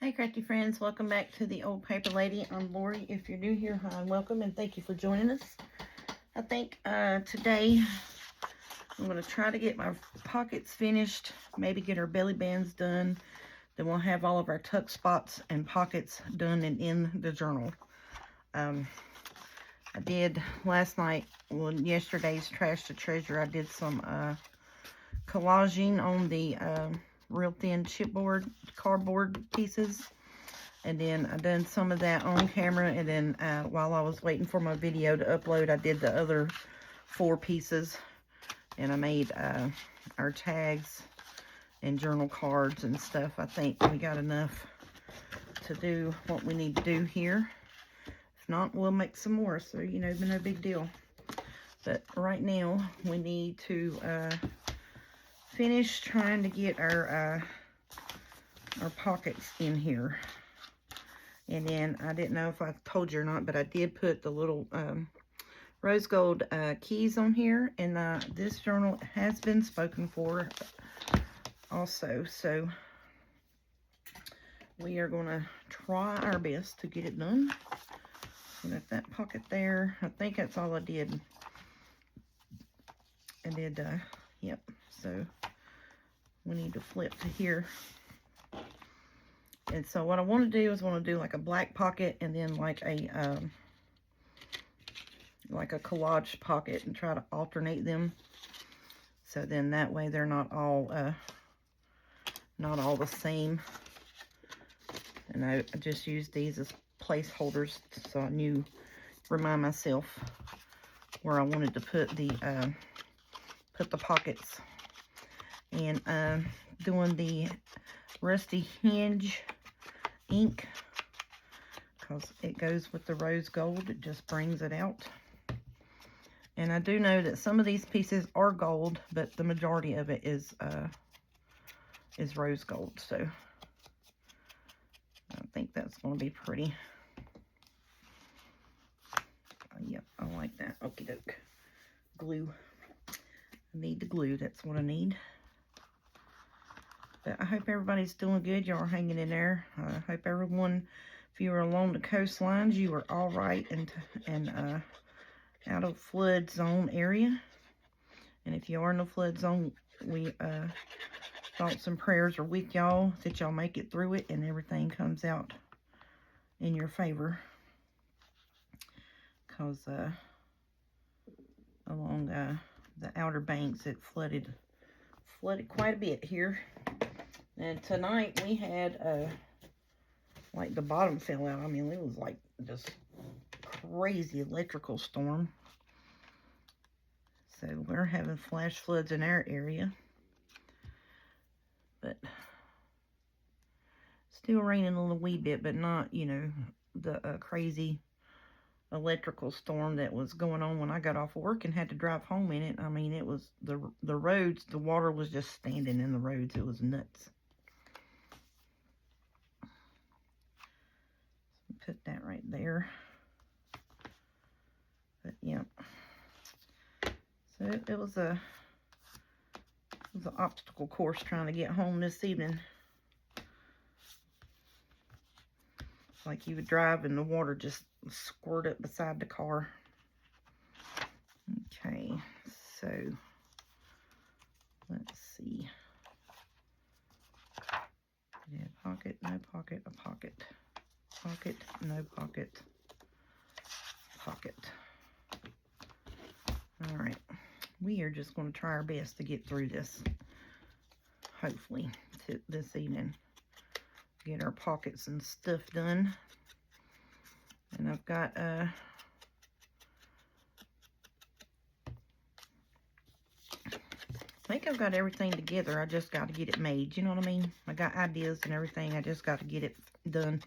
Hey crafty friends, welcome back to the Old Paper Lady. I'm Lori. If you're new here, hi and welcome, and thank you for joining us. I think today I'm going to try to get my pockets finished, maybe get our belly bands done. Then we'll have all of our tuck spots and pockets done and in the journal. I did last night, well, yesterday's Trash to Treasure, I did some collaging on the real thin chipboard cardboard pieces, and then I done some of that on camera, and then while I was waiting for my video to upload, I did the other 4 pieces, and I made our tags and journal cards and stuff. I think we got enough to do what we need to do here. If not, we'll make some more, so you know, no big deal. But right now we need to finish trying to get our pockets in here. And then I didn't know if I told you or not, but I did put the little rose gold keys on here, and this journal has been spoken for also, so we are going to try our best to get it done. Got that pocket there. I think that's all I did. I did, yep, so we need to flip to here. And so what I want to do is want to do like a black pocket, and then like a collage pocket, and try to alternate them. So then that way they're not all the same. And I just used these as placeholders, so I knew, remind myself where I wanted to put the pockets. And doing the Rusty Hinge ink, because it goes with the rose gold. It just brings it out. And I do know that some of these pieces are gold, but the majority of it is rose gold. So I think that's going to be pretty. Yep, I like that. Okie doke. Glue. I need the glue. That's what I need. But I hope everybody's doing good. Y'all are hanging in there. I hope everyone, if you are along the coastlines, you are all right and out of flood zone area. And if you are in the flood zone, we thoughts and prayers are with y'all, that y'all make it through it and everything comes out in your favor. Because along the Outer Banks, it flooded quite a bit here. And tonight we had like the bottom fell out. I mean, it was like just crazy electrical storm. So we're having flash floods in our area. But still raining a little wee bit, but not, you know, the crazy electrical storm that was going on when I got off work and had to drive home in it. I mean, it was the roads, the water was just standing in the roads. It was nuts. Put that right there. But yeah, so it was an obstacle course trying to get home this evening. It's like you would drive and the water just squirt up beside the car. Okay, so let's see. Yeah, pocket, no pocket, a pocket. Pocket, no pocket, pocket. All right, we are just going to try our best to get through this, hopefully, this evening. Get our pockets and stuff done. And I've got I think I've got everything together. I just got to get it made. You know what I mean? I got ideas and everything. I just got to get it done.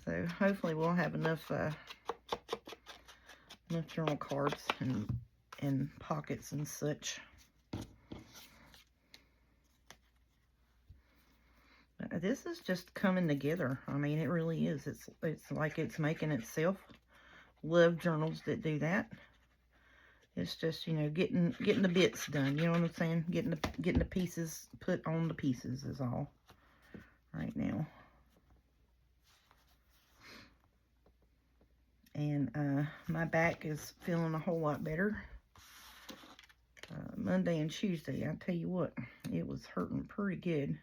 So hopefully we'll have enough journal cards and pockets and such. But this is just coming together. I mean, it really is. It's like it's making itself. Love journals that do that. It's just, you know, getting the bits done. You know what I'm saying? Getting the pieces put on the pieces is all right now. And my back is feeling a whole lot better. Monday and Tuesday, I tell you what, it was hurting pretty good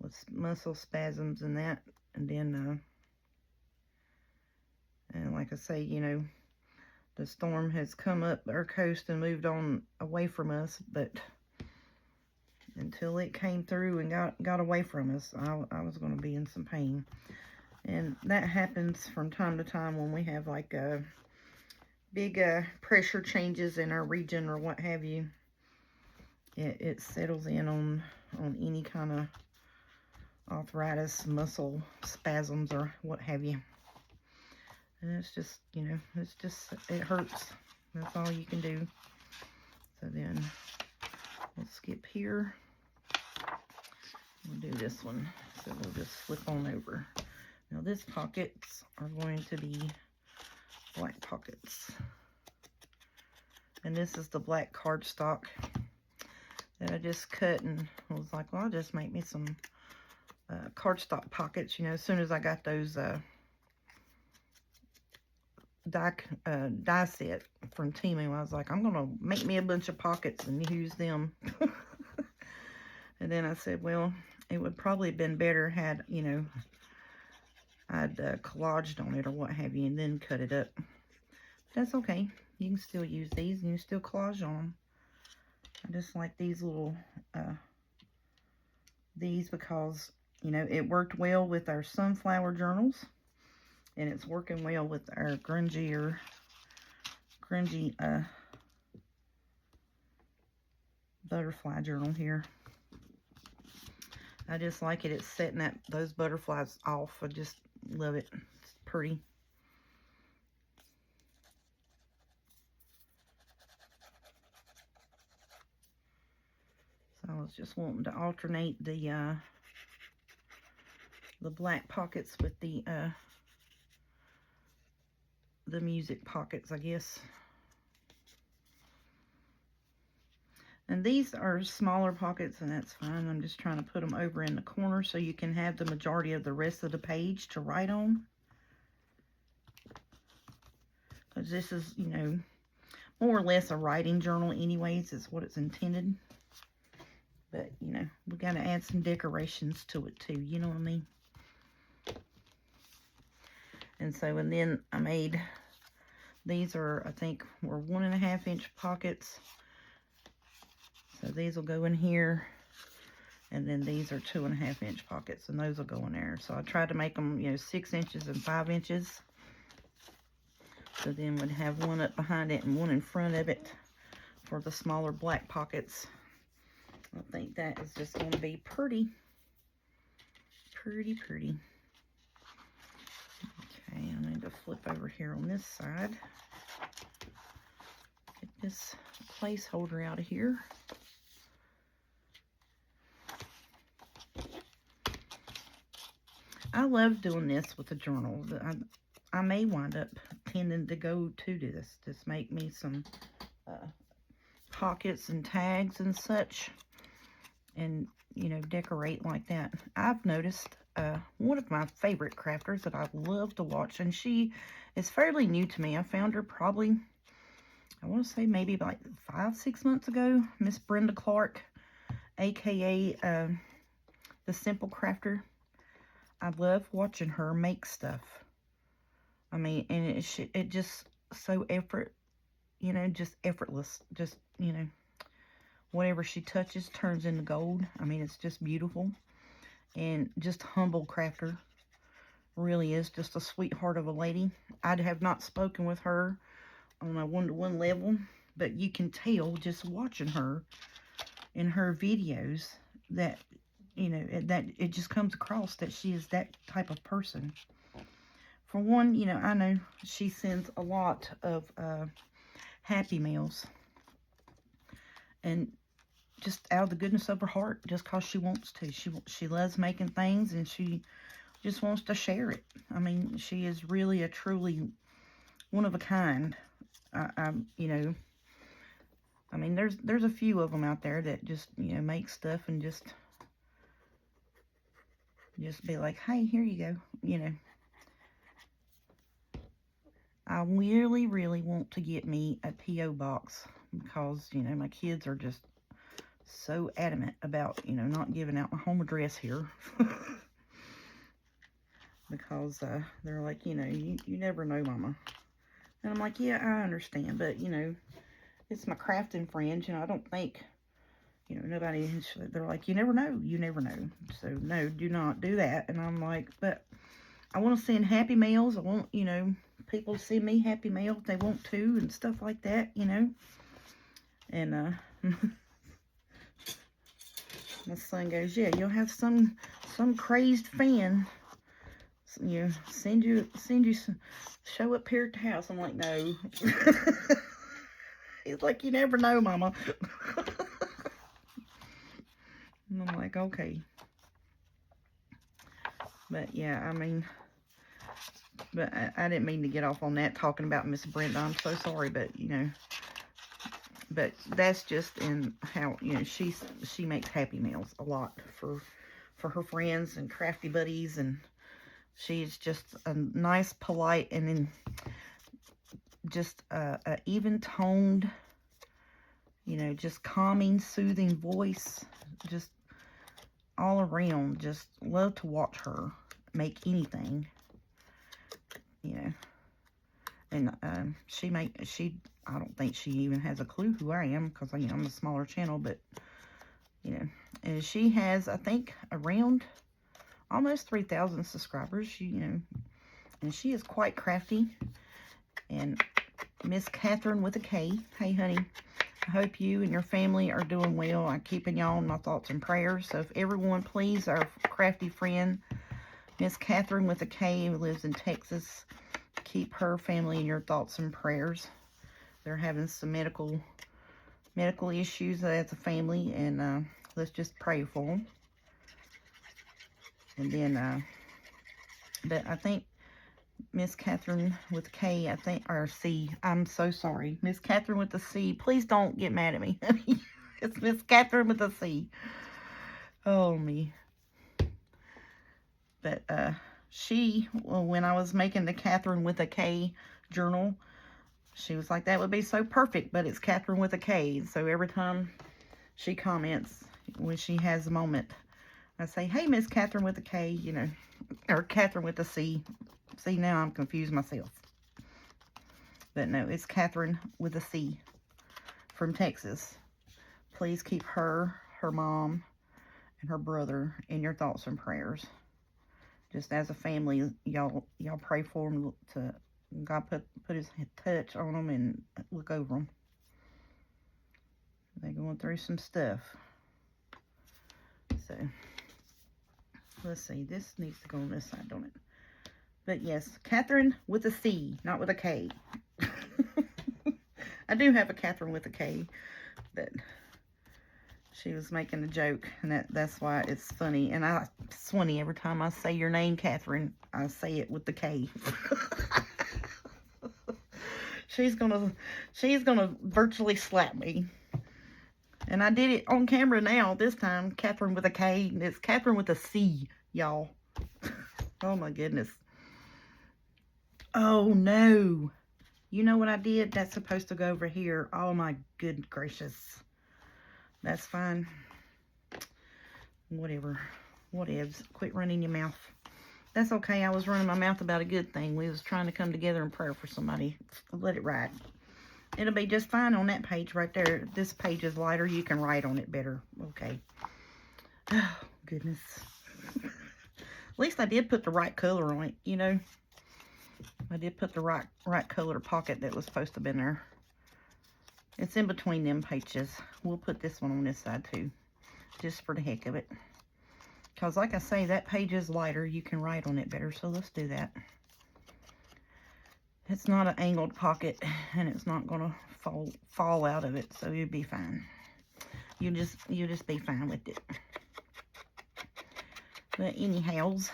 with muscle spasms and that. And then, and like I say, you know, the storm has come up our coast and moved on away from us, but until it came through and got away from us, I was going to be in some pain. And that happens from time to time when we have like big pressure changes in our region or what have you. It settles in on any kind of arthritis, muscle spasms, or what have you. And it's just, you know, it hurts. That's all you can do. So then we'll skip here. We'll do this one. So we'll just flip on over. Now these pockets are going to be black pockets. And this is the black cardstock that I just cut, and I was like, well, I'll just make me some cardstock pockets. You know, as soon as I got those die set from Temu, I was like, I'm gonna make me a bunch of pockets and use them. And then I said, well, it would probably have been better had, you know, I'd collaged on it or what have you, and then cut it up. That's okay. You can still use these, and you can still collage on them. I just like these little, these because, you know, it worked well with our sunflower journals, and it's working well with our grungy butterfly journal here. I just like it. It's setting those butterflies off. I just love it. It's pretty. So I was just wanting to alternate the black pockets with the music pockets, I guess. And these are smaller pockets, and that's fine. I'm just trying to put them over in the corner so you can have the majority of the rest of the page to write on. Because this is, you know, more or less a writing journal anyways, is what it's intended. But, you know, we got to add some decorations to it too, you know what I mean? And so, and then I made, these are, I think, were 1.5 inch pockets. So these will go in here, and then these are 2.5 inch pockets, and those will go in there. So I tried to make them, you know, 6 inches and 5 inches. So then we'd have one up behind it and one in front of it for the smaller black pockets. I think that is just going to be pretty. Pretty, pretty. Okay, I need to flip over here on this side. Get this placeholder out of here. I love doing this with a journal. I may wind up tending to go to this. Just make me some pockets and tags and such. And, you know, decorate like that. I've noticed one of my favorite crafters that I love to watch. And she is fairly new to me. I found her probably, I want to say maybe like 5-6 months ago. Miss Brenda Clark, a.k.a. The Simple Crafter. I love watching her make stuff. I mean, and it just so just effortless. Just, you know, whatever she touches turns into gold. I mean, it's just beautiful. And just humble crafter. Really is just a sweetheart of a lady. I have not spoken with her on a one-to-one level, but you can tell just watching her in her videos that, you know, that it just comes across that she is that type of person. For one, you know, I know she sends a lot of Happy Meals. And just out of the goodness of her heart, just because she wants to. She loves making things, and she just wants to share it. I mean, she is really a truly one of a kind. You know, I mean, there's a few of them out there that just, you know, make stuff and just be like, hey, here you go, you know. I really, really want to get me a P.O. box because, you know, my kids are just so adamant about, you know, not giving out my home address here. Because they're like, you know, you never know, Mama. And I'm like, yeah, I understand. But, you know, it's my crafting friends. You know, I don't think, you know, nobody, they're like, you never know. You never know. So, no, do not do that. And I'm like, but I want to send happy mails. I want, you know, people to send me happy mail if they want to and stuff like that, you know. And my son goes, yeah, you'll have some crazed fan, you know, send you some, show up here at the house. I'm like, no. He's like, you never know, Mama. And I'm like, okay. But yeah, I mean, but I didn't mean to get off on that talking about Miss Brenda. I'm so sorry, but you know, but that's just in how, you know, she makes happy meals a lot for her friends and crafty buddies, and she's just a nice, polite, and then just a even toned, you know, just calming, soothing voice, just all around. Just love to watch her make anything, you know. And I don't think she even has a clue who I am, because, you know, I'm a smaller channel, but, you know, and she has, I think, around almost 3,000 subscribers, you know, and she is quite crafty. And Miss Catherine with a K, hey, honey, I hope you and your family are doing well. I'm keeping y'all in my thoughts and prayers. So if everyone, please, our crafty friend, Miss Catherine with a K, who lives in Texas, keep her family in your thoughts and prayers. They're having some medical issues as a family, and let's just pray for them. And then, but I think Miss Catherine with a K, I think, or C. I'm so sorry. Miss Catherine with a C. Please don't get mad at me. It's Miss Catherine with a C. Oh, me. But well, when I was making the Catherine with a K journal, she was like, that would be so perfect, but it's Catherine with a K. So every time she comments, when she has a moment, I say, hey, Miss Catherine with a K, you know, or Catherine with a C. See, now I'm confused myself. But no, it's Catherine with a C from Texas. Please keep her mom, and her brother in your thoughts and prayers. Just as a family, y'all pray for them, to God put his touch on them and look over them. They're going through some stuff. So, let's see. This needs to go on this side, don't it? But yes, Catherine with a C, not with a K. I do have a Catherine with a K, but she was making a joke, and that's why it's funny. And it's funny every time I say your name, Catherine, I say it with the K. She's gonna virtually slap me. And I did it on camera now, this time, Catherine with a K. It's Catherine with a C, y'all. Oh my goodness. Oh no. You know what I did? That's supposed to go over here. Oh my good gracious. That's fine. Whatever. Whatevs. Quit running your mouth. That's okay. I was running my mouth about a good thing. We was trying to come together in prayer for somebody. Let it ride. It'll be just fine on that page right there. This page is lighter. You can write on it better. Okay. Oh, goodness. At least I did put the right color on it, you know. I did put the right color pocket that was supposed to have been there. It's in between them pages. We'll put this one on this side too, just for the heck of it. Because like I say, that page is lighter. You can write on it better, so let's do that. It's not an angled pocket, and it's not going to fall out of it, so you'll be fine. You'll just be fine with it. But anyhows,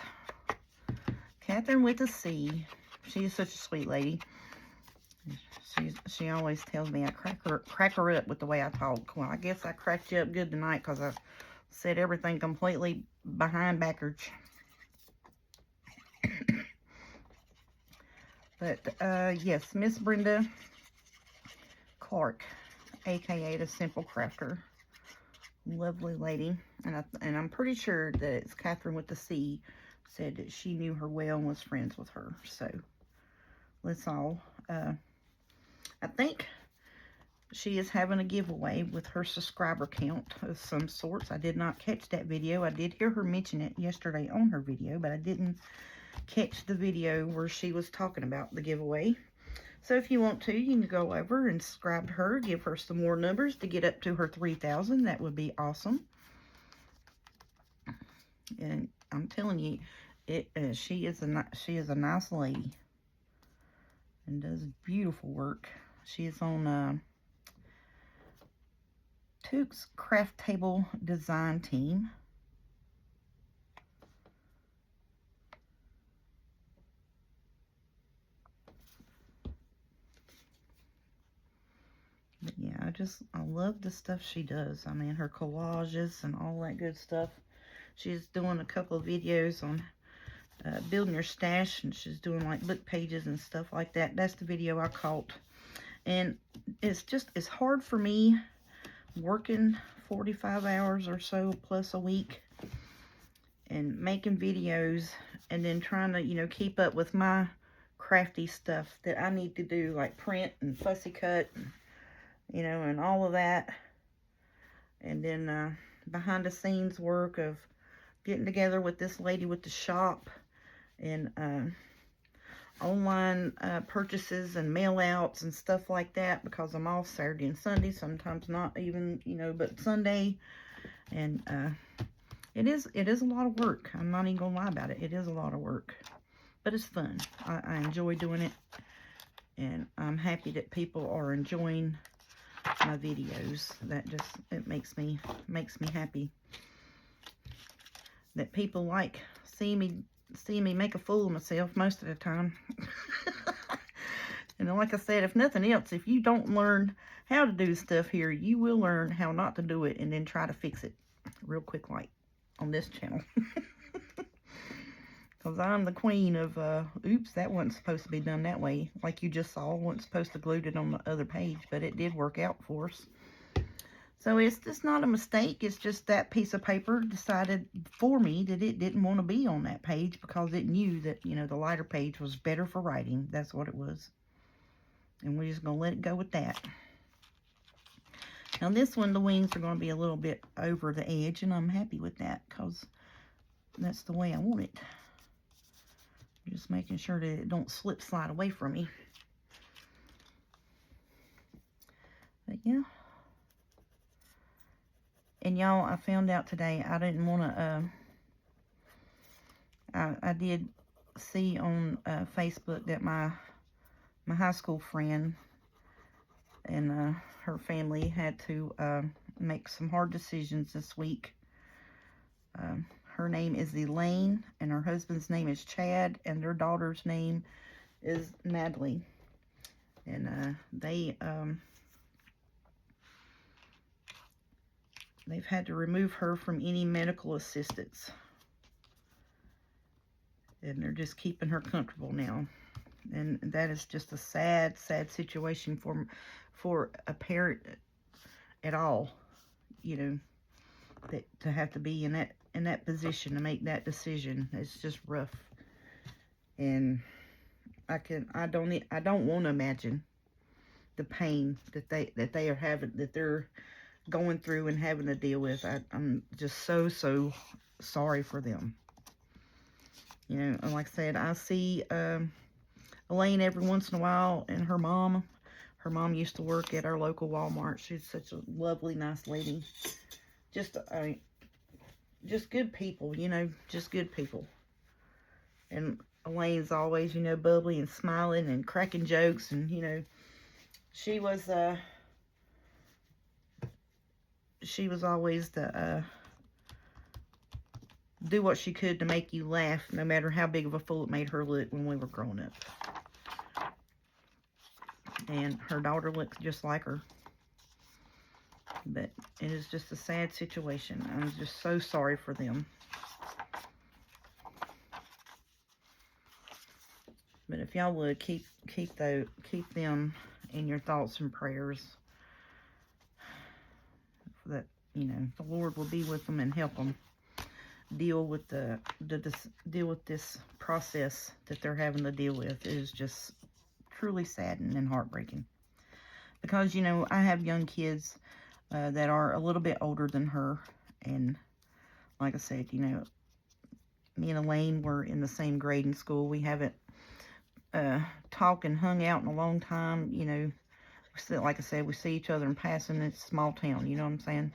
Catherine with a C. She is such a sweet lady. She always tells me I crack her up with the way I talk. Well, I guess I cracked you up good tonight because I said everything completely behind backwards. But, yes, Miss Brenda Clark, aka the Simple Crafter. Lovely lady. And I'm pretty sure that it's Catherine with the C said that she knew her well and was friends with her. So, let's all, I think she is having a giveaway with her subscriber count of some sorts. I did not catch that video. I did hear her mention it yesterday on her video, but I didn't catch the video where she was talking about the giveaway. So if you want to, you can go over and subscribe to her, give her some more numbers to get up to her 3,000. That would be awesome. And I'm telling you, she is a nice lady and does beautiful work. She is on Took's Craft Table Design Team. But yeah, I love the stuff she does. I mean, her collages and all that good stuff. She's doing a couple of videos on building your stash, and she's doing like book pages and stuff like that. That's the video I caught. And it's hard for me working 45 hours or so plus a week and making videos and then trying to, you know, keep up with my crafty stuff that I need to do, like print and fussy cut and, you know, and all of that. And then behind the scenes work of getting together with this lady with the shop and online purchases and mail outs and stuff like that, because I'm off Saturday and Sunday, sometimes not even, you know, but Sunday. And it is a lot of work. I'm not even gonna lie about it. It is a lot of work, but it's fun. I enjoy doing it, and I'm happy that people are enjoying my videos. That just, it makes me happy that people like see me make a fool of myself most of the time. And like I said, if nothing else, if you don't learn how to do stuff here, you will learn how not to do it and then try to fix it real quick, like on this channel. Because I'm the queen of, oops, that wasn't supposed to be done that way. Like you just saw, wasn't supposed to glue it on the other page, but it did work out for us. So it's just not a mistake. It's just that piece of paper decided for me that it didn't want to be on that page because it knew that, you know, the lighter page was better for writing. That's what it was. And we're just going to let it go with that. Now this one, the wings are going to be a little bit over the edge, and I'm happy with that because that's the way I want it. Just making sure that it don't slide away from me. But yeah. And y'all, I found out today, I didn't want to, I did see on Facebook that my high school friend and her family had to make some hard decisions this week. Her name is Elaine, and her husband's name is Chad, and their daughter's name is Natalie. And they've had to remove her from any medical assistance. And they're just keeping her comfortable now. And that is just a sad, sad situation for a parent at all, you know, that to have to be in that position to make that decision. It's just rough. And I don't want to imagine the pain that they are having, that they're going through and having to deal with. I'm just so sorry for them. You know, and like I said, I see Elaine every once in a while, and her mom used to work at our local Walmart. She's such a lovely, nice lady. Just good people, you know, just good people. And Elaine's always, you know, bubbly and smiling and cracking jokes, and, you know, she was always the do what she could to make you laugh, no matter how big of a fool it made her look when we were growing up. And her daughter looks just like her. But it is just a sad situation. I'm just so sorry for them. But But if y'all would keep them in your thoughts and prayers, that, you know, the Lord will be with them and help them deal with this process that they're having to deal with. It is just truly saddening and heartbreaking. Because, you know, I have young kids that are a little bit older than her. And like I said, you know, me and Elaine were in the same grade in school. We haven't talked and hung out in a long time. You know, like I said, we see each other in passing. It's a small town, you know what I'm saying?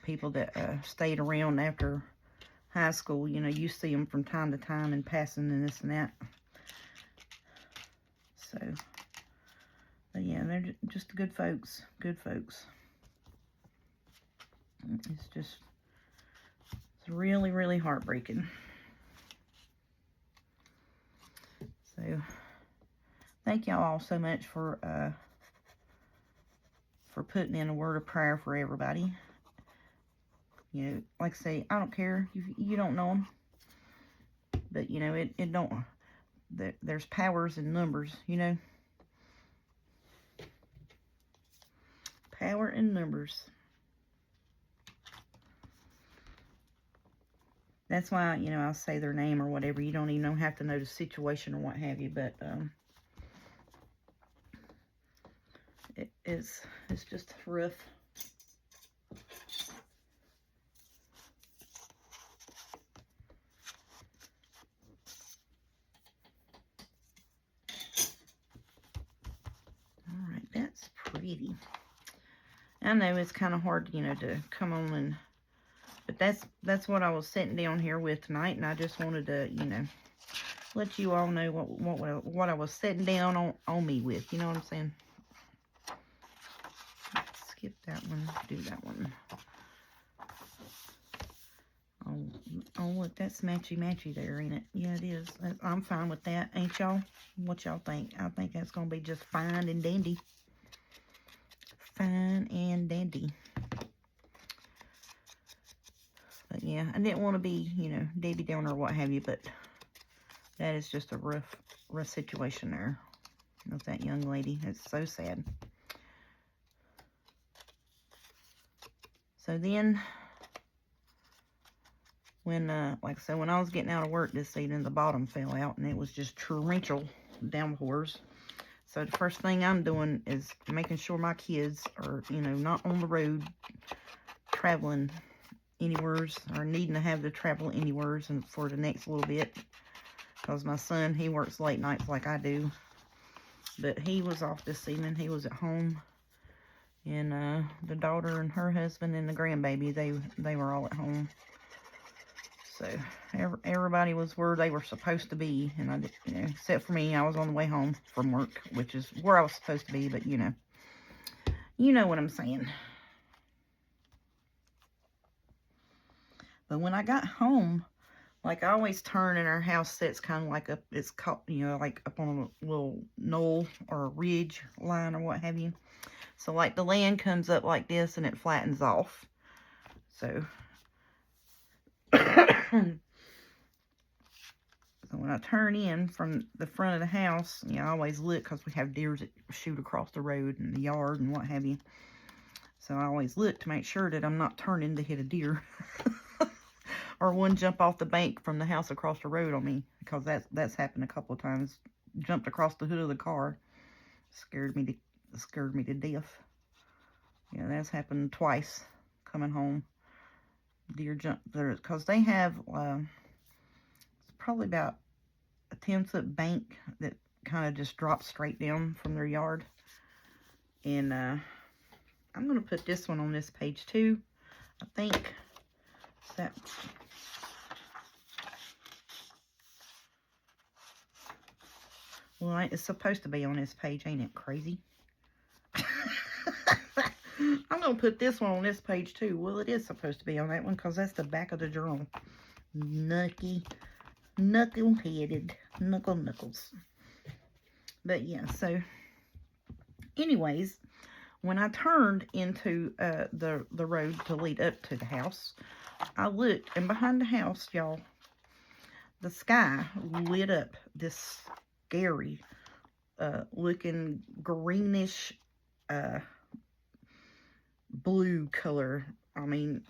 People that stayed around after high school, you know, you see them from time to time in passing and this and that. So, but yeah, they're just good folks. Good folks. It's really, really heartbreaking. So, thank y'all all so much for putting in a word of prayer for everybody. You know, like I say, I don't care if you don't know them. But, you know, it don't... There's powers in numbers, you know. Power in numbers. That's why, you know, I'll say their name or whatever. You don't even have to know the situation or what have you. But it's just rough. Alright, that's pretty. I know it's kind of hard, you know, to come on and... But that's what I was sitting down here with tonight, and I just wanted to, you know, let you all know what I was sitting down on me with. You know what I'm saying? Skip that one. Do that one. Oh, look, that's matchy there, ain't it? Yeah, it is. I'm fine with that, ain't y'all? What y'all think? I think that's gonna be just fine and dandy. Fine and dandy. But yeah, I didn't want to be, you know, Debbie Downer or what have you, but that is just a rough situation there with that young lady. It's so sad. So then, when, like I said, when I was getting out of work this evening, the bottom fell out, and it was just torrential downpours. So the first thing I'm doing is making sure my kids are, you know, not on the road traveling anywheres, or needing to have to travel anywheres and for the next little bit, because my son, he works late nights like I do, but he was off this evening. He was at home, and the daughter and her husband and the grandbaby, they were all at home. So everybody was where they were supposed to be, and I did, you know, except for me. I was on the way home from work, which is where I was supposed to be, but you know what I'm saying. But when I got home, like I always turn, and our house sits kind of like up, it's called, you know, like up on a little knoll or a ridge line or what have you. So like the land comes up like this and it flattens off. So, so when I turn in from the front of the house, you know, I always look, because we have deers that shoot across the road in the yard and what have you. So I always look to make sure that I'm not turning to hit a deer. Or one jump off the bank from the house across the road on me, because that's happened a couple of times. Jumped across the hood of the car, scared me to death. Yeah, that's happened twice coming home. Deer jump there, because they have probably about a 10-foot bank that kind of just drops straight down from their yard. And I'm gonna put this one on this page too. I think that. Well, it's supposed to be on this page, ain't it? Crazy. I'm going to put this one on this page, too. Well, it is supposed to be on that one, because that's the back of the journal. Knuckle-headed. Knuckles. But, yeah, so, anyways, when I turned into the road to lead up to the house, I looked, and behind the house, y'all, the sky lit up this scary looking greenish blue color. I mean,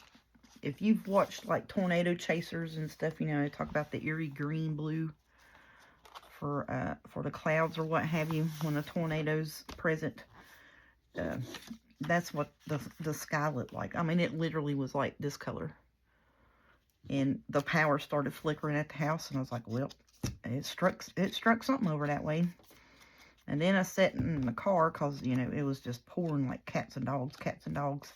if you've watched like tornado chasers and stuff, you know, they talk about the eerie green blue for the clouds or what have you when a tornado's present. That's what the sky looked like. I mean, it literally was like this color. And the power started flickering at the house, and I was like, well, it struck something over that way. And then I sat in the car because, you know, it was just pouring like cats and dogs.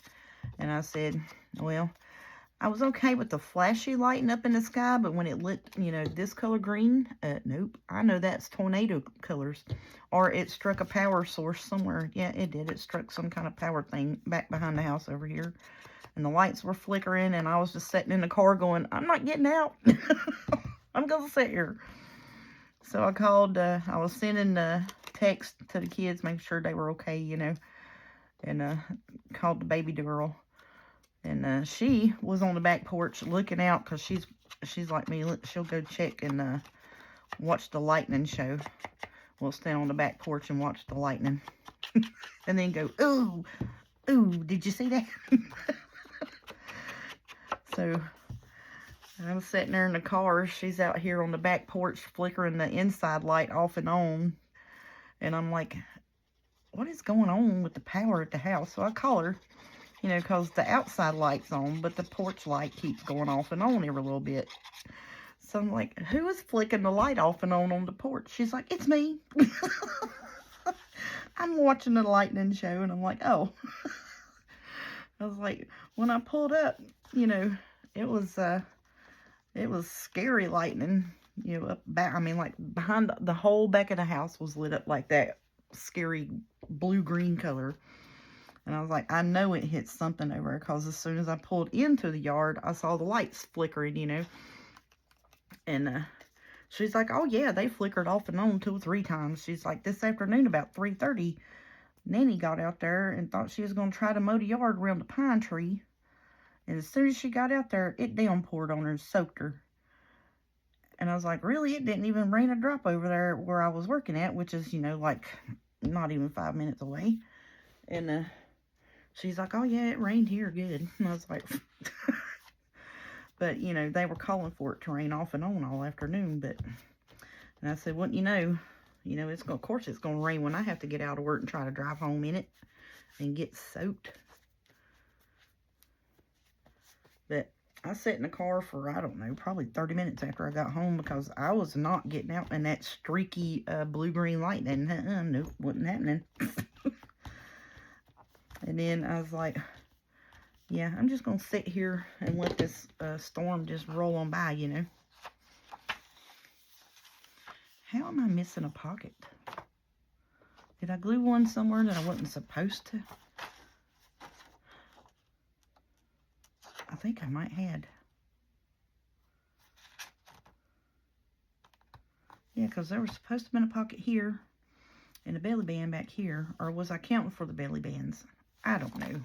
And I said, well, I was okay with the flashy lighting up in the sky, but when it lit, you know, this color green, nope. I know that's tornado colors. Or it struck a power source somewhere. Yeah, it did. It struck some kind of power thing back behind the house over here. And the lights were flickering, and I was just sitting in the car going, I'm not getting out. I'm going to sit here. So I called, I was sending text to the kids, making sure they were okay, you know, and called the baby girl. And she was on the back porch looking out because she's like me. She'll go check and watch the lightning show. We'll stand on the back porch and watch the lightning. And then go, ooh, did you see that? So I'm sitting there in the car. She's out here on the back porch flickering the inside light off and on. And I'm like, what is going on with the power at the house? So I call her, you know, because the outside light's on, but the porch light keeps going off and on every little bit. So I'm like, who is flicking the light off and on the porch? She's like, it's me. I'm watching the lightning show, and I'm like, oh. I was like, when I pulled up, you know, it was scary lightning, you know, up back. I mean, like behind the whole back of the house was lit up like that scary blue-green color. And I was like, I know it hit something over there, because as soon as I pulled into the yard, I saw the lights flickering, you know. And she's like, oh yeah, they flickered off and on 2 or 3 times. She's like, this afternoon about 3:30, Nanny got out there and thought she was going to try to mow the yard around the pine tree. And as soon as she got out there, it downpoured on her and soaked her. And I was like, really? It didn't even rain a drop over there where I was working at, which is, you know, like not even 5 minutes away. And she's like, oh yeah, it rained here good. And I was like, but, you know, they were calling for it to rain off and on all afternoon. But, and I said, wouldn't you know, it's going, of course it's going to rain when I have to get out of work and try to drive home in it and get soaked. But I sat in the car for, I don't know, probably 30 minutes after I got home, because I was not getting out in that streaky blue-green lightning. Nope, wasn't happening. And then I was like, yeah, I'm just going to sit here and let this storm just roll on by, you know. How am I missing a pocket? Did I glue one somewhere that I wasn't supposed to? I think I might have. Yeah, because there was supposed to have been a pocket here and a belly band back here. Or was I counting for the belly bands? I don't know.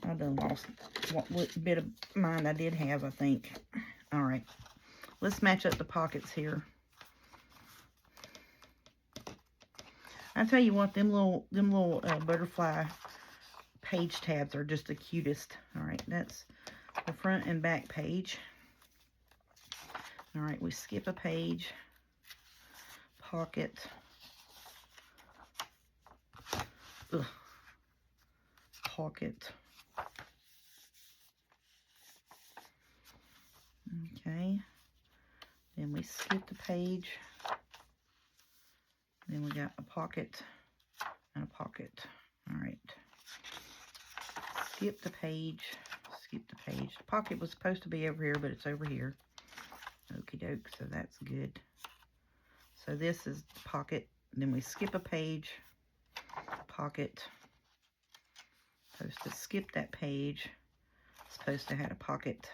I done lost what bit of mind I did have, I think. All right. Let's match up the pockets here. I tell you what, them little butterfly page tabs are just the cutest. All right, that's the front and back page. All right, we skip a page. Pocket. Ugh. Pocket. Okay. Then we skip the page. Then we got a pocket and a pocket. All right. Skip the page. Skip the page. The pocket was supposed to be over here, but it's over here. Okie doke. So that's good. So this is the pocket. Then we skip a page. Pocket. Supposed to skip that page. Supposed to have a pocket.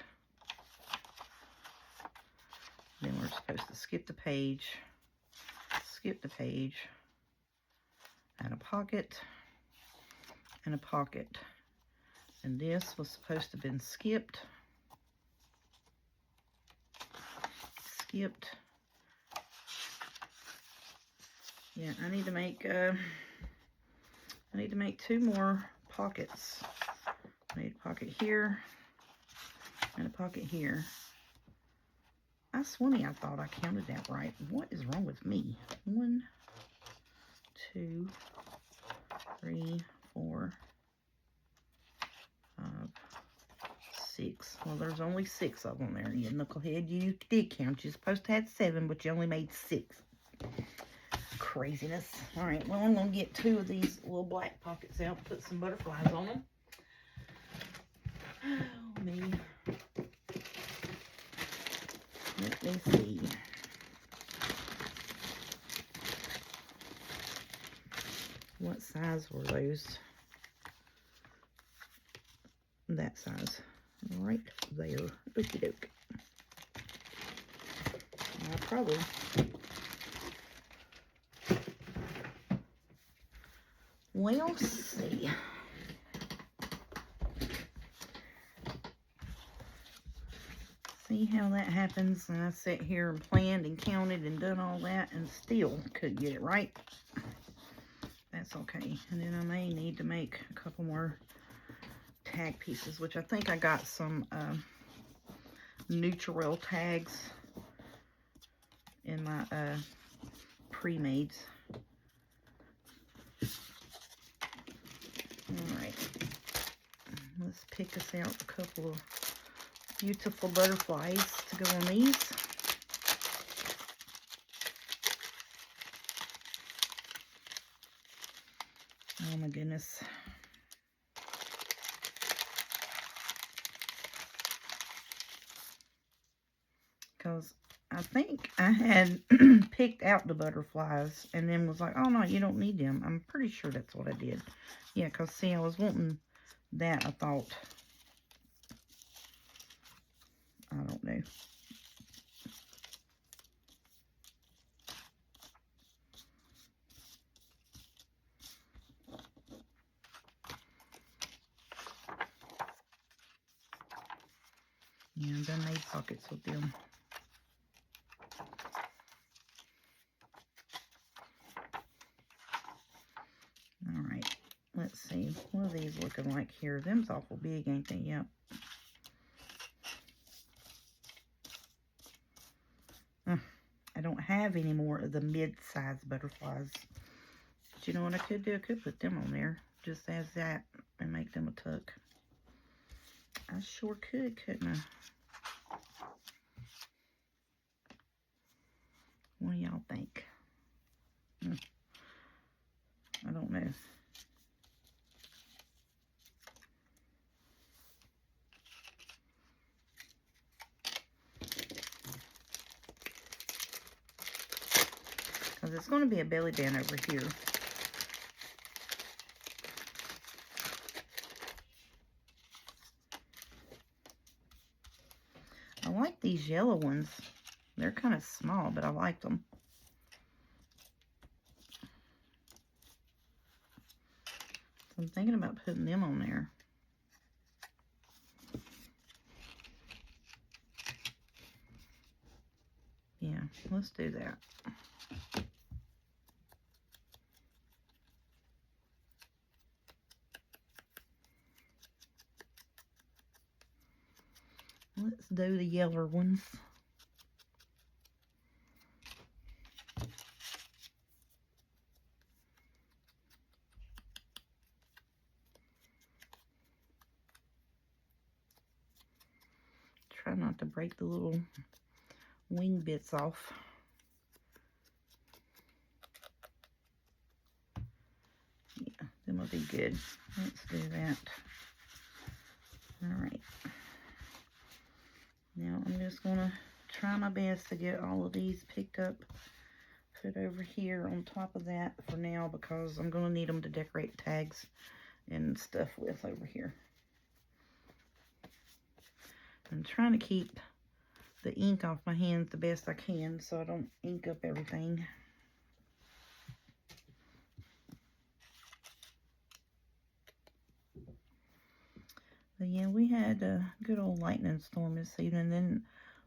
Then we're supposed to skip the page. Skip the page, and a pocket, and a pocket. And this was supposed to have been skipped, skipped. Yeah, I need to make 2 more pockets. I need a pocket here and a pocket here. I swear I thought I counted that right. What is wrong with me? 1, 2, 3, 4, 5, 6. Well, there's only 6 of them there. You knucklehead, you did count. You're supposed to have 7, but you only made 6. Craziness. All right, well, I'm going to get 2 of these little black pockets out and put some butterflies on them. Oh, me. Let me see. What size were those? That size. Right there. Okie doke. I probably... Well, see. See how that happens, and I sit here and planned and counted and done all that and still couldn't get it right. That's okay. And then I may need to make a couple more tag pieces, which I think I got some Nutril tags in my pre-mades. Alright, let's pick us out a couple of beautiful butterflies to go on these. Oh my goodness. Because I think I had picked out the butterflies and then was like, oh no, you don't need them. I'm pretty sure that's what I did. Yeah, because see, I was wanting that, I thought. I don't know. Yeah, I done made pockets with them. Alright, let's see. What are these looking like here? Them's awful big, ain't they? Yep. I don't have any more of the mid-sized butterflies. But you know what I could do? I could put them on there just as that and make them a tuck. I sure could, couldn't I? What do y'all think? I don't know. Because it's going to be a belly band over here. I like these yellow ones. They're kind of small, but I like them. So I'm thinking about putting them on there. Yeah, let's do that. Let's do the yellow ones. Try not to break the little wing bits off. Yeah, them will be good. Let's do that. Alright. Now I'm just going to try my best to get all of these picked up, put over here on top of that for now, because I'm going to need them to decorate tags and stuff with over here. I'm trying to keep the ink off my hands the best I can so I don't ink up everything. But yeah, we had a good old lightning storm this evening. Then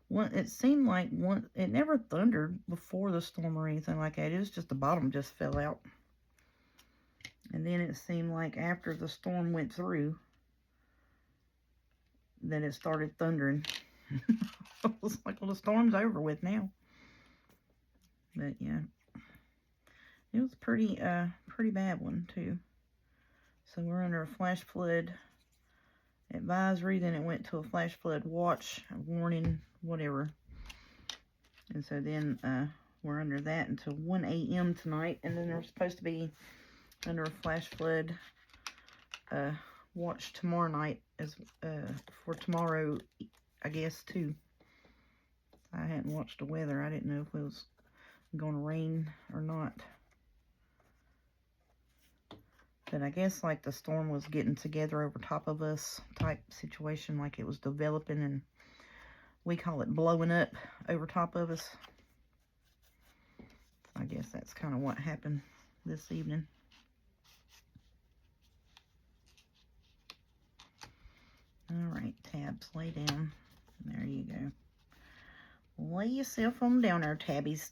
It seemed like it never thundered before the storm or anything like that. It was just the bottom just fell out. And then it seemed like after the storm went through, that it started thundering. It was like, well, the storm's over with now. But yeah, it was pretty bad one too. So we're under a flash flood advisory, then it went to a flash flood watch, warning, whatever. And so then we're under that until 1 a.m. tonight, and then we're supposed to be under a flash flood watch tomorrow night as for tomorrow, I guess, too. I hadn't watched the weather. I didn't know if it was going to rain or not. But I guess like the storm was getting together over top of us type situation, like it was developing, and we call it blowing up over top of us. I guess that's kind of what happened this evening. Alright, tabs, lay down. There you go. Lay yourself on down there, tabbies.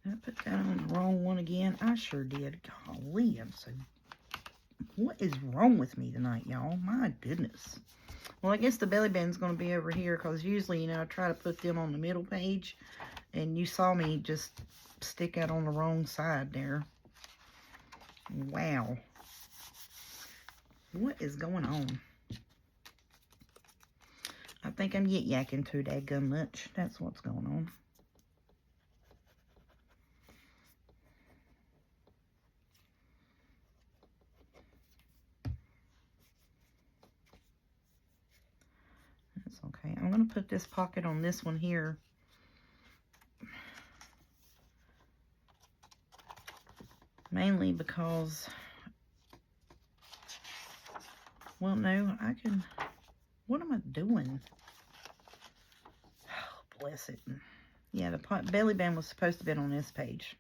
I put that on the wrong one again. I sure did. Golly, what is wrong with me tonight, y'all? My goodness. Well, I guess the belly band's going to be over here, because usually, you know, I try to put them on the middle page, and you saw me just stick out on the wrong side there. Wow. What is going on? I think I'm yit-yakking too dadgum much. That's what's going on. That's okay. I'm going to put this pocket on this one here. Mainly because, well, no, I can, what am I doing? Oh, bless it. Yeah, the belly band was supposed to be on this page.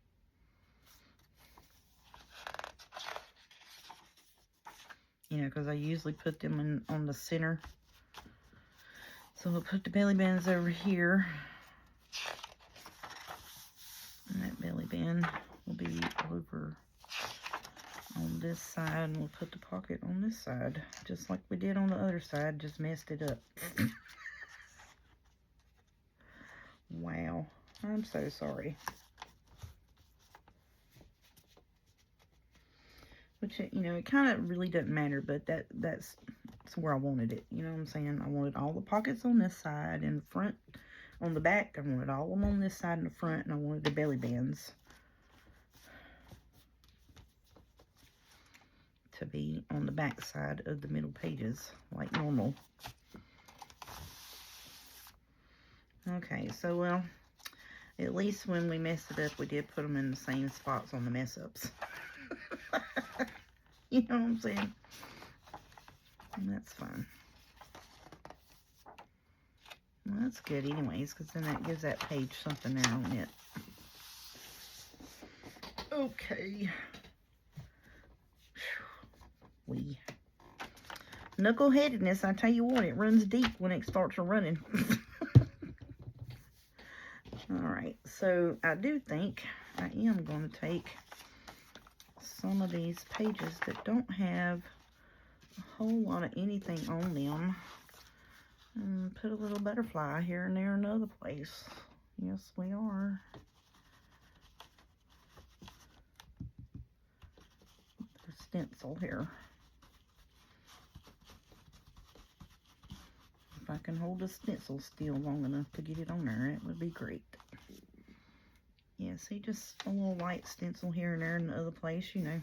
You know, because I usually put them on the center. So we'll put the belly bands over here. And that belly band will be over on this side. And we'll put the pocket on this side. Just like we did on the other side. Just messed it up. Wow. I'm so sorry. Which, you know, it kind of really doesn't matter, but that's where I wanted it. You know what I'm saying? I wanted all the pockets on this side and the front, on the back. I wanted all of them on this side and the front, and I wanted the belly bands to be on the back side of the middle pages, like normal. Okay, so, well, at least when we messed it up, we did put them in the same spots on the mess-ups. You know what I'm saying? And that's fine. Well, that's good anyways, because then that gives that page something there on it. Okay. We. Knuckleheadedness, I tell you what, it runs deep when it starts running. Alright, so I do think I am going to take some of these pages that don't have a whole lot of anything on them and put a little butterfly here and there another place. Yes, we are. The stencil here. If I can hold the stencil still long enough to get it on there, it would be great. Yeah, see, just a little light stencil here and there in the other place, you know.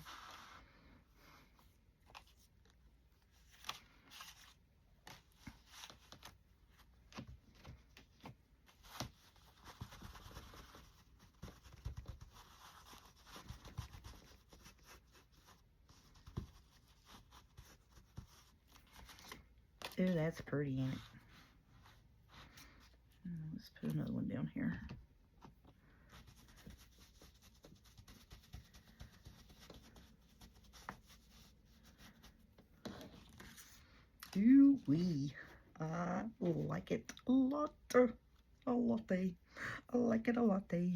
Ooh, that's pretty, ain't it? Let's put another one down here. Ooh wee. I like it a lot. A latte. I like it a latte.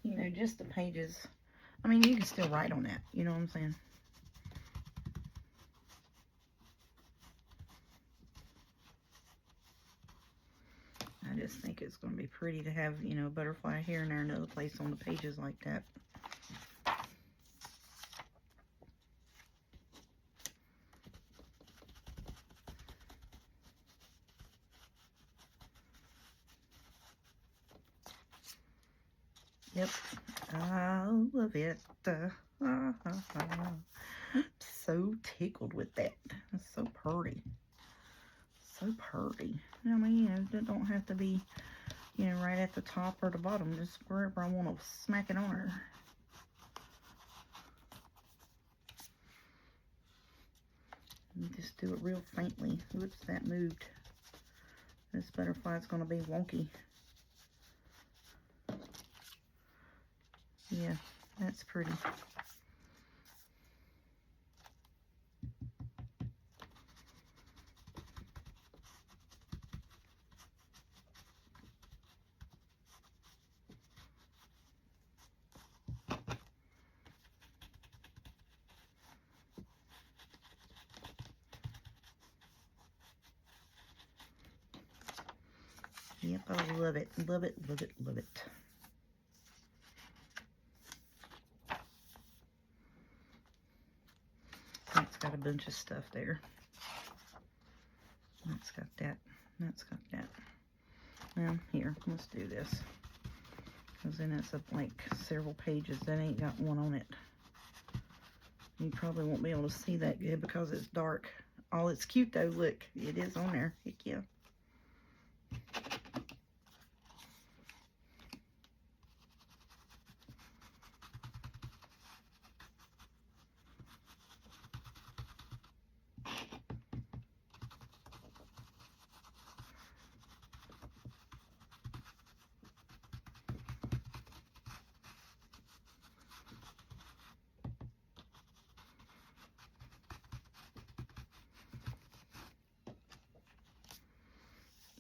You know, just the pages. I mean, you can still write on that. You know what I'm saying? I just think it's going to be pretty to have, you know, a butterfly here and there, another place on the pages like that. Yep, I love it. So tickled with that. It's so pretty. So pretty. I mean, you know, it don't have to be, you know, right at the top or the bottom. Just wherever I want to smack it on her. And just do it real faintly. Whoops, that moved. This butterfly's going to be wonky. Yeah, that's pretty. Yep, I love it. Love it, love it, love it. It's got a bunch of stuff there. That's got that. That's got that. Now, here, let's do this. Because then it's up like several pages. That ain't got one on it. You probably won't be able to see that good because it's dark. Oh, it's cute though. Look, it is on there. Heck yeah.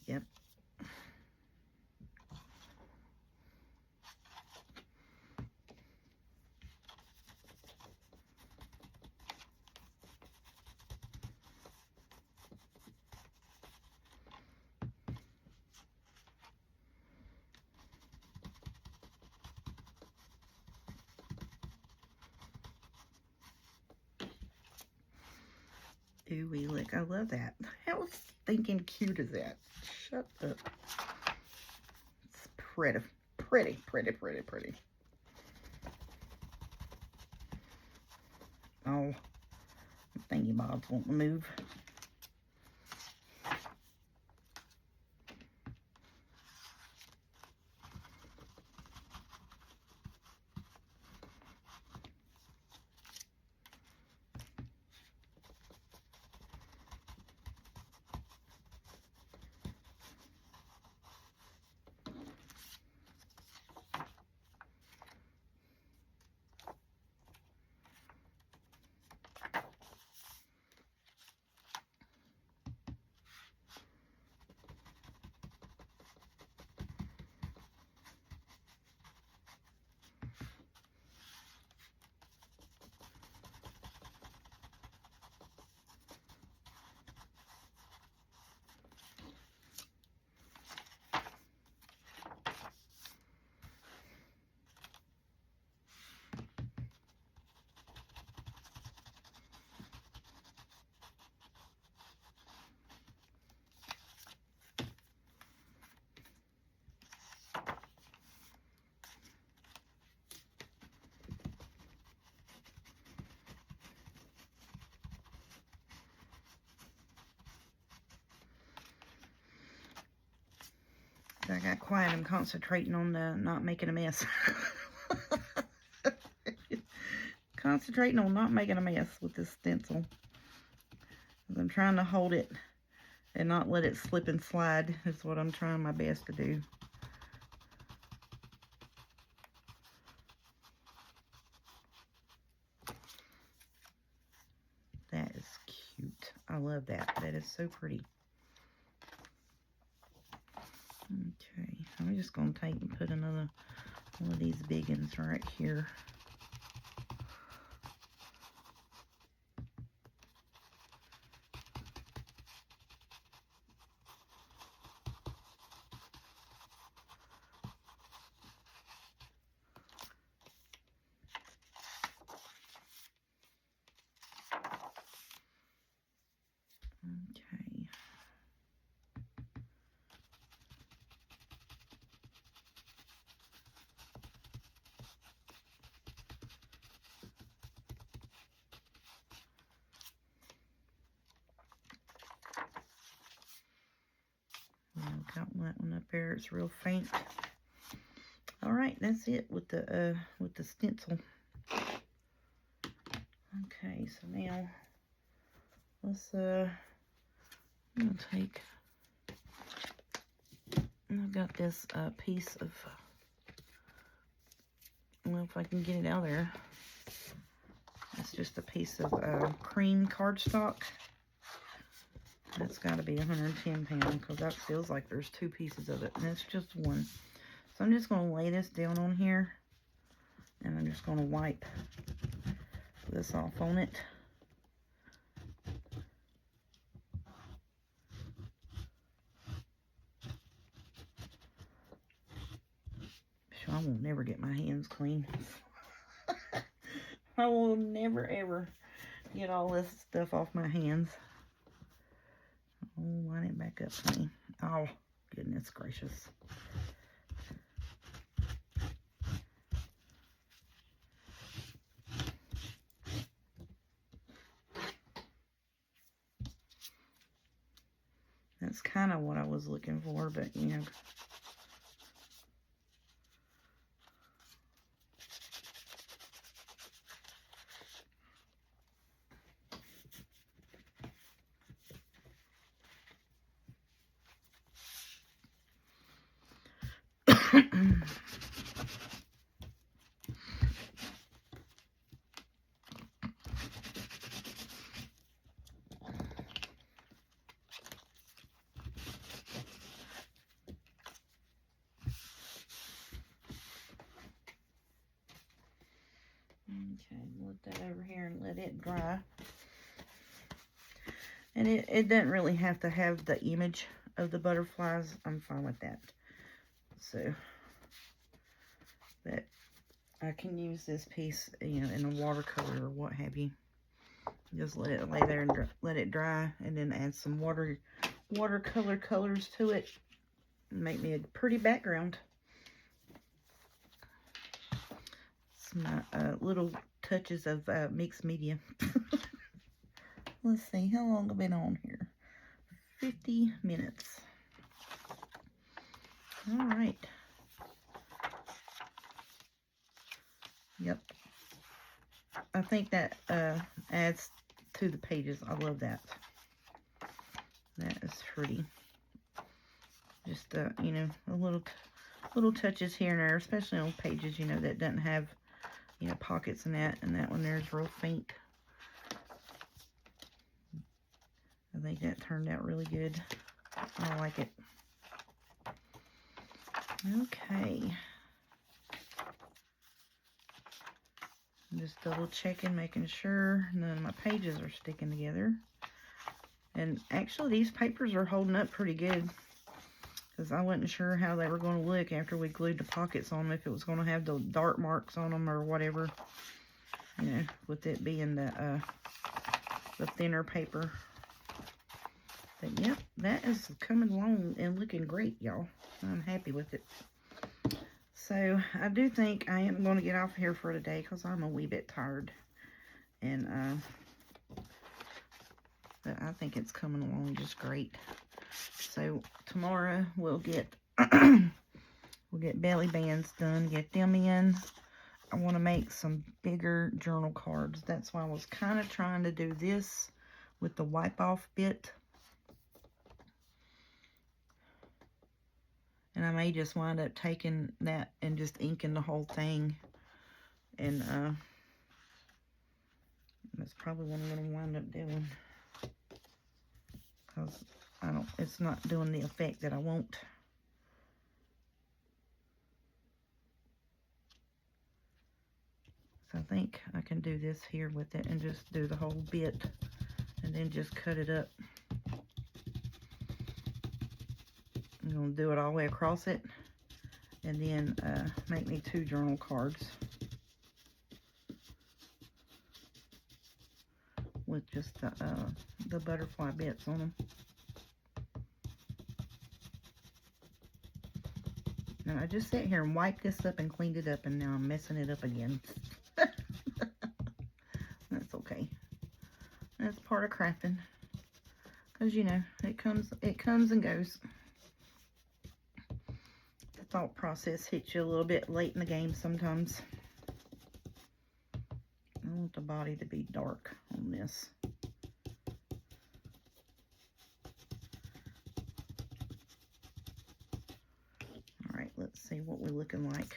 Yep. Ooh, look, I love that. How stinking cute is that? Shut up. It's pretty, pretty, pretty, pretty, pretty. Oh, thingy bobs won't move. I got quiet. I'm concentrating on not making a mess. Concentrating on not making a mess with this stencil. I'm trying to hold it and not let it slip and slide is what I'm trying my best to do. That is cute. I love that. That is so pretty. Okay, I'm just going to take and put another one of these big ones right here. Okay. Got that one up there. It's real faint. All right, that's it with the stencil. Okay, so now let's I'm gonna take. I've got this piece of. Well, if I can get it out of there. It's just a piece of cream cardstock. That's got to be 110 pounds because that feels like there's two pieces of it, and it's just one. So I'm just going to lay this down on here, and I'm just going to wipe this off on it. So I will never get my hands clean. I will never ever get all this stuff off my hands. Oh, line it back up, honey. Oh, goodness gracious. That's kind of what I was looking for, but you know. Okay, let that over here and let it dry. And it doesn't really have to have the image of the butterflies. I'm fine with that. So, but I can use this piece, you know, in a watercolor or what have you. Just let it lay there and let it dry, and then add some watercolor colors to it. And make me a pretty background. Some little touches of mixed media. Let's see, how long have I been on here? 50 minutes. All right. Yep. I think that adds to the pages. I love that. That is pretty. Just, you know, a little touches here and there, especially on pages, you know, that doesn't have, you know, pockets in that. And that one there is real faint. I think that turned out really good. I like it. Okay. I'm just double checking, making sure none of my pages are sticking together. And actually, these papers are holding up pretty good. Because I wasn't sure how they were going to look after we glued the pockets on them. If it was going to have the dart marks on them or whatever. You know, with it being the thinner paper. But yep, that is coming along and looking great, y'all. I'm happy with it. So, I do think I am going to get off here for today because I'm a wee bit tired. And, but I think it's coming along just great. So, tomorrow we'll get, we'll get belly bands done, get them in. I want to make some bigger journal cards. That's why I was kind of trying to do this with the wipe off bit. And I may just wind up taking that and just inking the whole thing. And that's probably what I'm going to wind up doing. Because it's not doing the effect that I want. So I think I can do this here with it and just do the whole bit. And then just cut it up. I'm going to do it all the way across it. And then make me 2 journal cards. With just the butterfly bits on them. Now I just sat here and wiped this up and cleaned it up, and now I'm messing it up again. That's okay. That's part of crafting, because you know it comes and goes. The thought process hits you a little bit late in the game sometimes. I want the body to be dark on this. Alright, let's see what we're looking like.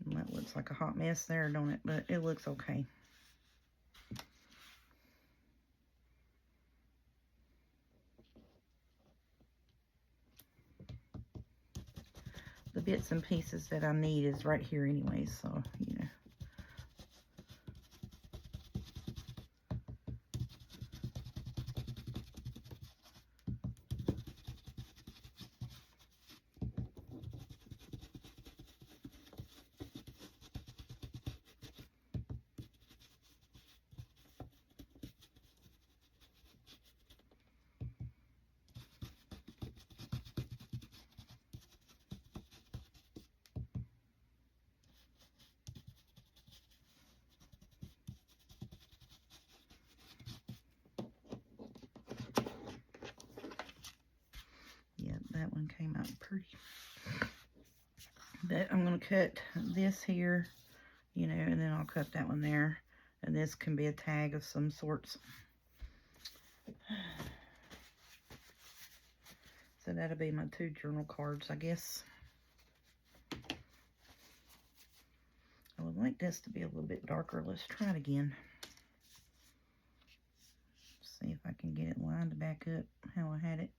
And that looks like a hot mess there, don't it? But it looks okay. The bits and pieces that I need is right here anyway, so, you know. That one came out pretty. But I'm going to cut this here, you know, and then I'll cut that one there. And this can be a tag of some sorts. So that'll be my 2 journal cards, I guess. I would like this to be a little bit darker. Let's try it again. See if I can get it lined back up how I had it.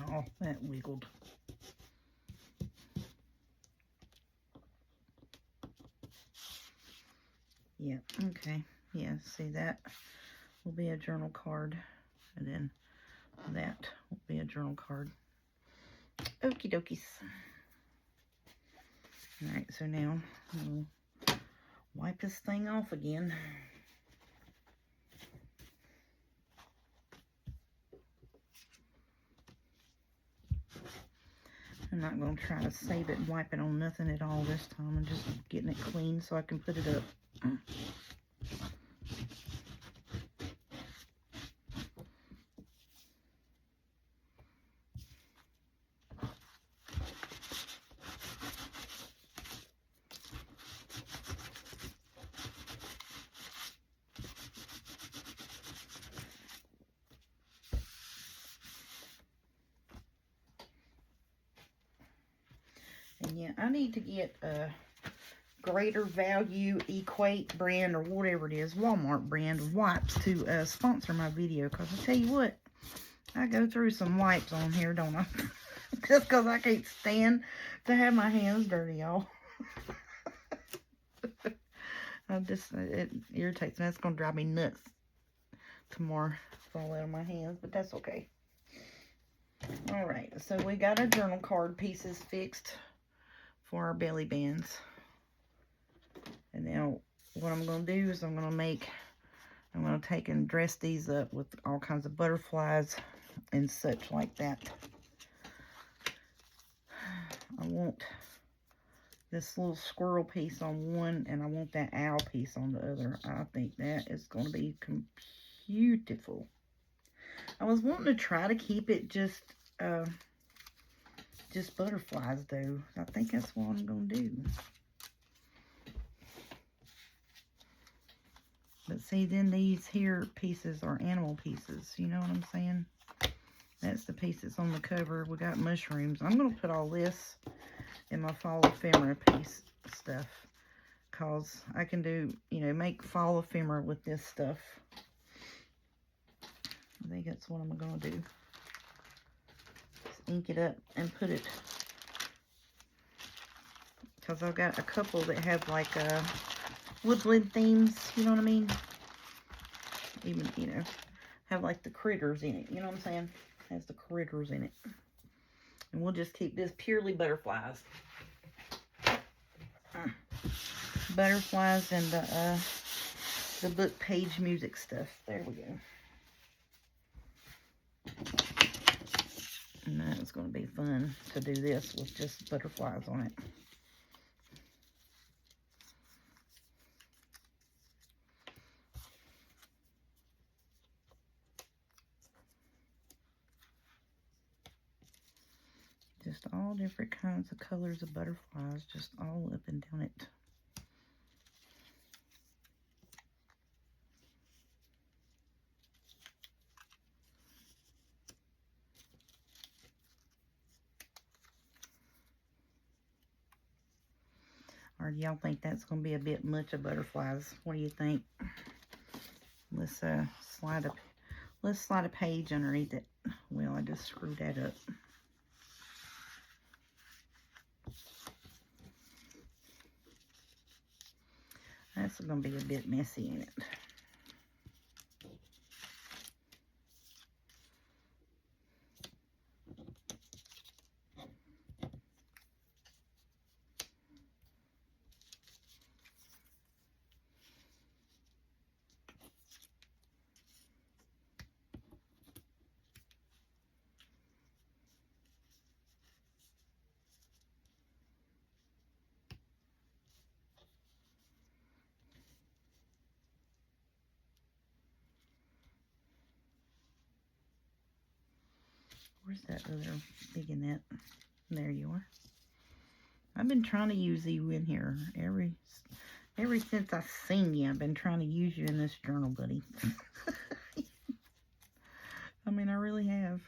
Oh, that wiggled. Yeah, okay. Yeah, see, that will be a journal card. And then that will be a journal card. Okie dokies. Alright, so now we'll wipe this thing off again. I'm not going to try to save it and wipe it on nothing at all this time. I'm just getting it clean so I can put it up. And yeah, I need to get a Greater Value Equate brand or whatever it is, Walmart brand of wipes to sponsor my video. Because I tell you what, I go through some wipes on here, don't I? Just because I can't stand to have my hands dirty, y'all. It irritates me. That's going to drive me nuts. some more fall out of my hands, but that's okay. Alright, so we got our journal card pieces fixed for our belly bands. And now what I'm going to do is I'm going to take and dress these up with all kinds of butterflies and such like that. I want this little squirrel piece on one, and I want that owl piece on the other. I think that is going to be beautiful. I was wanting to try to keep it just butterflies, though. I think that's what I'm going to do. But see, then these here pieces are animal pieces. You know what I'm saying? That's the piece that's on the cover. We got mushrooms. I'm going to put all this in my fall ephemera piece stuff, because I can do, you know, make fall ephemera with this stuff. I think that's what I'm going to do. Just ink it up and put it, because I've got a couple that have like woodland themes, you know what I mean? Even, you know, have like the critters in it, you know what I'm saying? Has the critters in it. And we'll just keep this purely butterflies. Butterflies and the book page music stuff. There we go. And that's going to be fun to do this with just butterflies on it. Just all different kinds of colors of butterflies, just all up and down it. Or do y'all think that's going to be a bit much of butterflies? What do you think? Let's slide a page underneath it. Well, I just screwed that up. That's going to be a bit messy, ain't it? Where's that other big in that? There you are. I've been trying to use you in here. Ever since I've seen you, I've been trying to use you in this journal, buddy. I mean, I really have.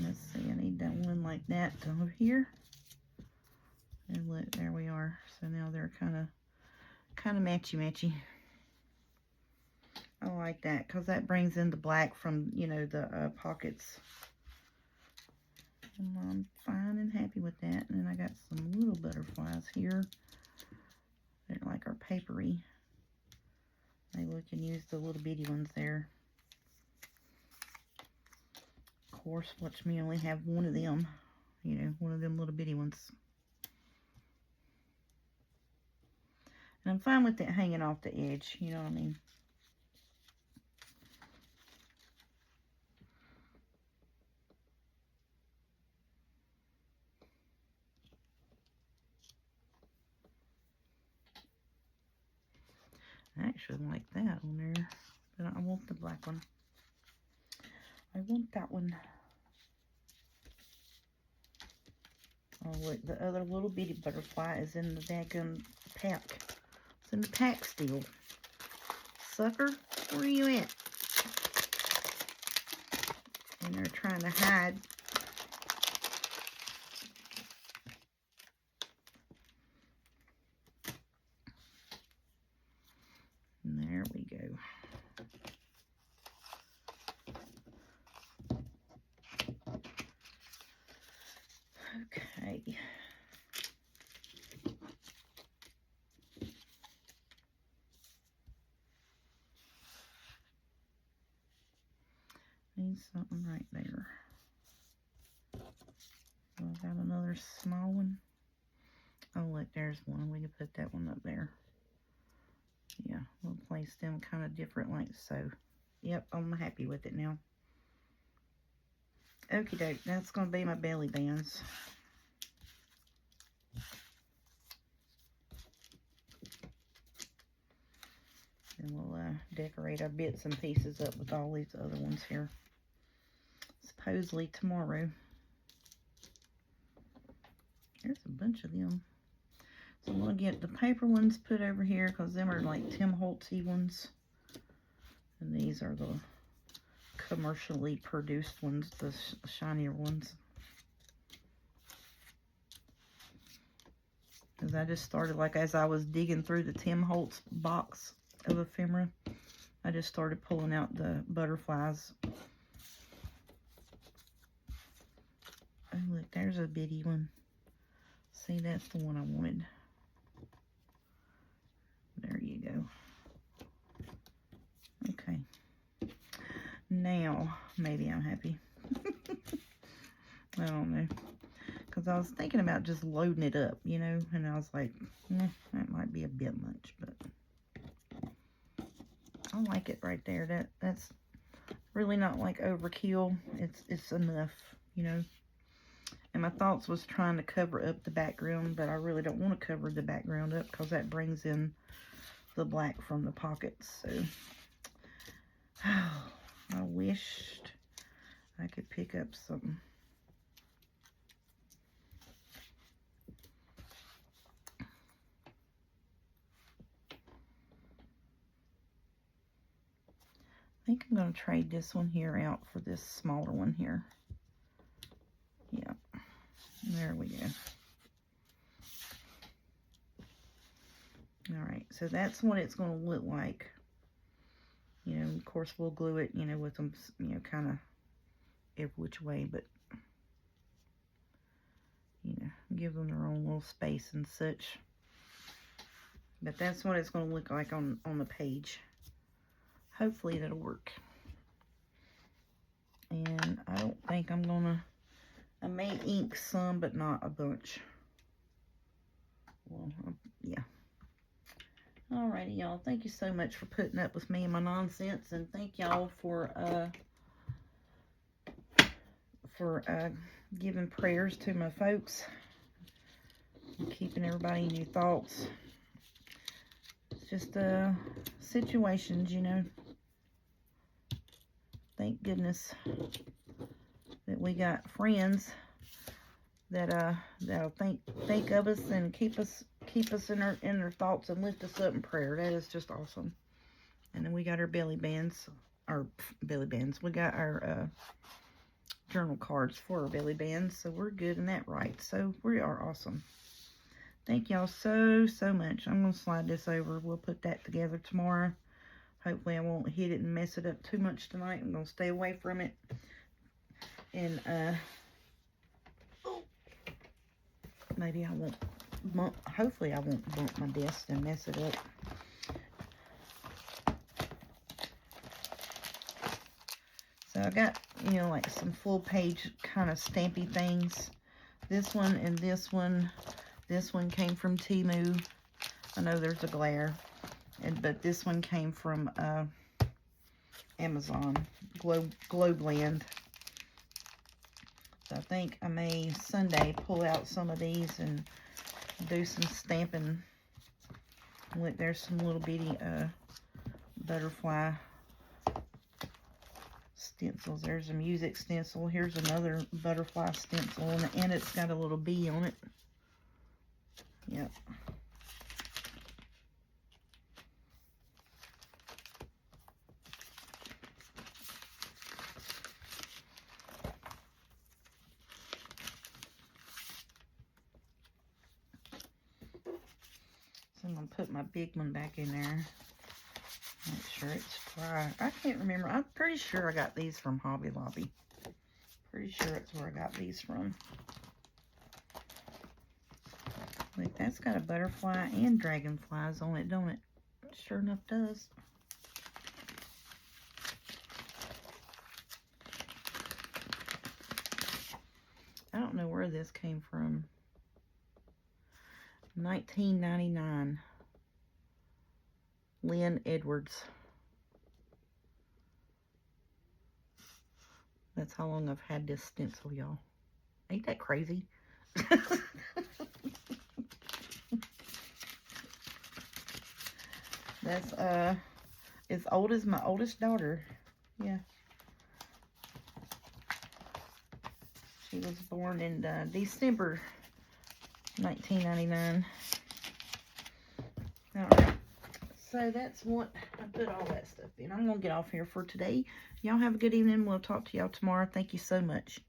Let's see, I need that one like that over here. And look, there we are. So now they're kind of matchy-matchy. I like that because that brings in the black from, you know, the pockets. And I'm fine and happy with that. And then I got some little butterflies here. They're like our papery. Maybe we can use the little bitty ones there. Of course, watch me only have one of them. You know, one of them little bitty ones. And I'm fine with it hanging off the edge, you know what I mean? I actually like that on there, but I want the black one. I want that one. Oh, look, the other little bitty butterfly is in the daggum pack. It's in the pack still. Sucker, where are you at? And they're trying to hide. And there we go. Okay. Needs something right there. So I got another small one. Oh, look, there's one. We can put that one up there. Yeah, we'll place them kind of different like so. Yep, I'm happy with it now. Okie doke, that's going to be my belly bands. And we'll decorate our bits and pieces up with all these other ones here. Supposedly tomorrow. There's a bunch of them. So we'll get the paper ones put over here because them are like Tim Holtz-y ones. And these are the commercially produced ones, the shinier ones. Because I just started, like as I was digging through the Tim Holtz box of ephemera, I just started pulling out the butterflies. Oh look, there's a bitty one. See, that's the one I wanted. There you go. Okay. Now, maybe I'm happy. I don't know. Because I was thinking about just loading it up, you know, and I was like, that might be a bit much, but I like it right there. That's really not like overkill. It's enough, you know. And my thoughts was trying to cover up the background, but I really don't want to cover the background up because that brings in the black from the pockets. So I wished I could pick up something. I think I'm going to trade this one here out for this smaller one here. Yeah, there we go. All right, so that's what it's going to look like. You know, of course, we'll glue it, you know, with them, you know, kind of every which way, but, you know, give them their own little space and such. But that's what it's going to look like on the page. Hopefully that'll work. And I don't think I'm going to, I may ink some, but not a bunch. Well, yeah. Alrighty, y'all. Thank you so much for putting up with me and my nonsense. And thank y'all for giving prayers to my folks. And keeping everybody in your thoughts. It's just situations, you know. Thank goodness that we got friends that'll think of us and keep us in their thoughts and lift us up in prayer. That is just awesome. And then we got our belly bands. We got our journal cards for our belly bands, so we're good in that right. So we are awesome. Thank y'all so much. I'm gonna slide this over. We'll put that together tomorrow. Hopefully I won't hit it and mess it up too much tonight. I'm gonna stay away from it. And maybe I won't bump, hopefully I won't bump my desk and mess it up. So I got, you know, like some full page kind of stampy things. This one and this one. This one came from Temu. I know there's a glare. But this one came from Amazon, Globland. So I think I may Sunday pull out some of these and do some stamping. Look, there's some little bitty butterfly stencils. There's a music stencil. Here's another butterfly stencil, and it's got a little bee on it. Yep. So I'm going to put my big one back in there. Make sure it's dry. I can't remember. I'm pretty sure I got these from Hobby Lobby. Pretty sure that's where I got these from. Look, that's got a butterfly and dragonflies on it, don't it? Sure enough does. know where this came from. 1999. Lynn Edwards. That's how long I've had this stencil, y'all. Ain't that crazy? That's as old as my oldest daughter. Yeah. She was born in December 1999. Alright. So that's what I put all that stuff in. I'm going to get off here for today. Y'all have a good evening. We'll talk to y'all tomorrow. Thank you so much.